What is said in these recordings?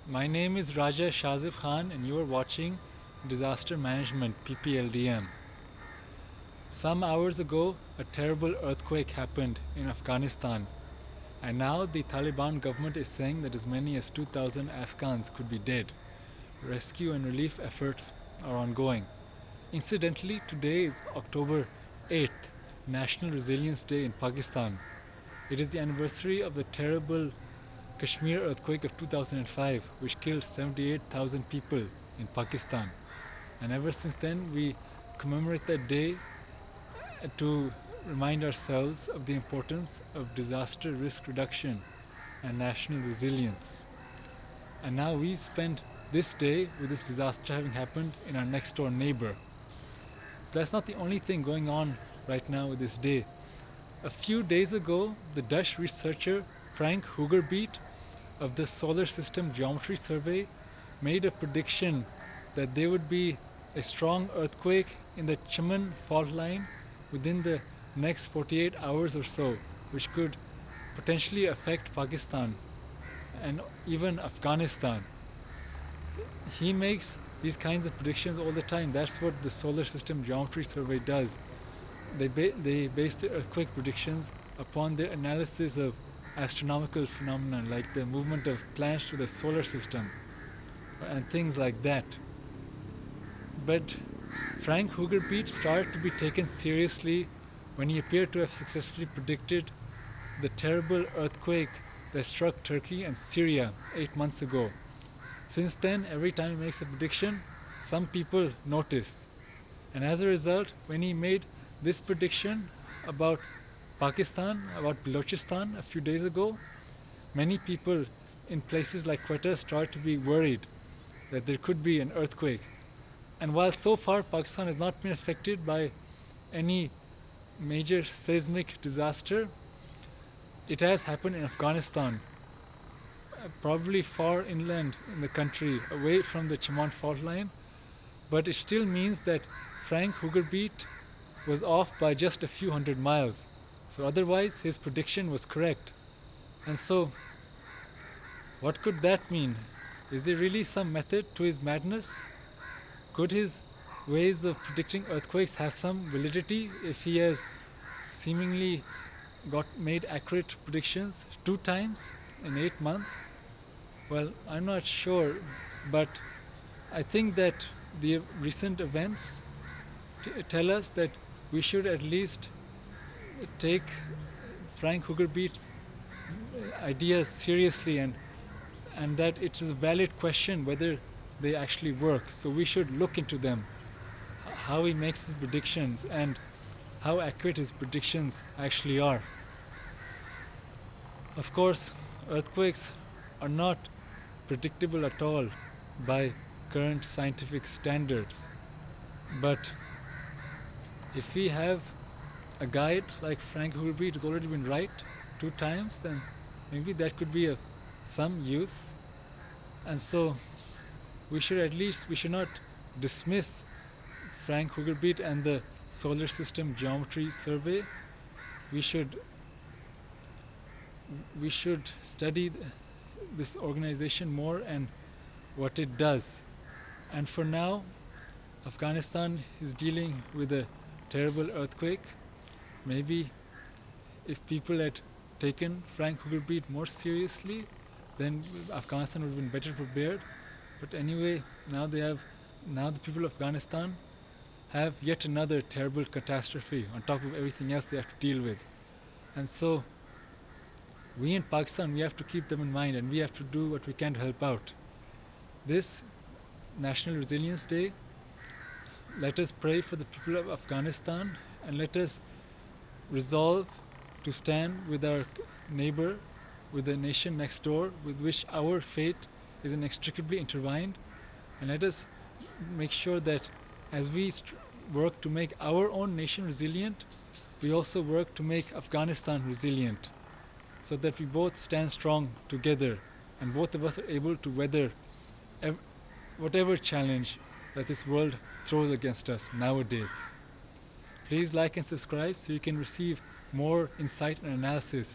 My name is Raja Shazif Khan and you are watching Disaster Management PPLDM. Some hours ago, a terrible earthquake happened in Afghanistan, and now the Taliban government is saying that as many as 2,000 Afghans could be dead. Rescue and relief efforts are ongoing. Incidentally, today is October 8th, National Resilience Day in Pakistan. It is the anniversary of the terrible Kashmir earthquake of 2005, which killed 78,000 people in Pakistan. And ever since then, we commemorate that day to remind ourselves of the importance of disaster risk reduction and national resilience. And now we spend this day with this disaster having happened in our next door neighbor. That's not the only thing going on right now with this day. A few days ago, the Dutch researcher Frank Hoogerbeet of the Solar System Geometry Survey made a prediction that there would be a strong earthquake in the Chiman fault line within the next 48 hours or so, which could potentially affect Pakistan and even Afghanistan. He makes these kinds of predictions all the time. That's what the Solar System Geometry Survey does. They base the earthquake predictions upon their analysis of astronomical phenomena like the movement of planets to the solar system and things like that. But Frank Hoogerbeet started to be taken seriously when he appeared to have successfully predicted the terrible earthquake that struck Turkey and Syria 8 months ago. Since then, every time he makes a prediction, some people notice. And as a result, when he made this prediction about Pakistan, about Balochistan a few days ago, many people in places like Quetta started to be worried that there could be an earthquake. And while so far Pakistan has not been affected by any major seismic disaster, it has happened in Afghanistan, probably far inland in the country, away from the Chiman fault line. But it still means that Frank Hoogerbeet was off by just a few hundred miles. So otherwise his prediction was correct. And so what could that mean? Is there really some method to his madness? Could his ways of predicting earthquakes have some validity if he has seemingly made accurate predictions 2 times in 8 months? Well, I'm not sure, but I think that the recent events tell us that we should at least take Frank Hoogerbeet's ideas seriously, and that it is a valid question whether they actually work. So we should look into them, how he makes his predictions and how accurate his predictions actually are. Of course, earthquakes are not predictable at all by current scientific standards, but if we have a guide like Frank Hoogerbeet has already been right 2 times, then maybe that could be of some use. And so we should not dismiss Frank Hoogerbeet and the Solar System Geometry Survey. We should study this organization more and what it does. And for now, Afghanistan is dealing with a terrible earthquake. Maybe if people had taken Frank Hoogerbeet more seriously, then Afghanistan would have been better prepared. But anyway, now the people of Afghanistan have yet another terrible catastrophe on top of everything else they have to deal with. And so we in Pakistan, we have to keep them in mind and we have to do what we can to help out. This National Resilience Day, let us pray for the people of Afghanistan and let us resolve to stand with our neighbor, with the nation next door, with which our fate is inextricably intertwined. And let us make sure that as we work to make our own nation resilient, we also work to make Afghanistan resilient, so that we both stand strong together and both of us are able to weather whatever challenge that this world throws against us nowadays. Please like and subscribe so you can receive more insight and analysis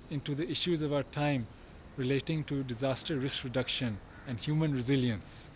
into the issues of our time relating to disaster risk reduction and human resilience.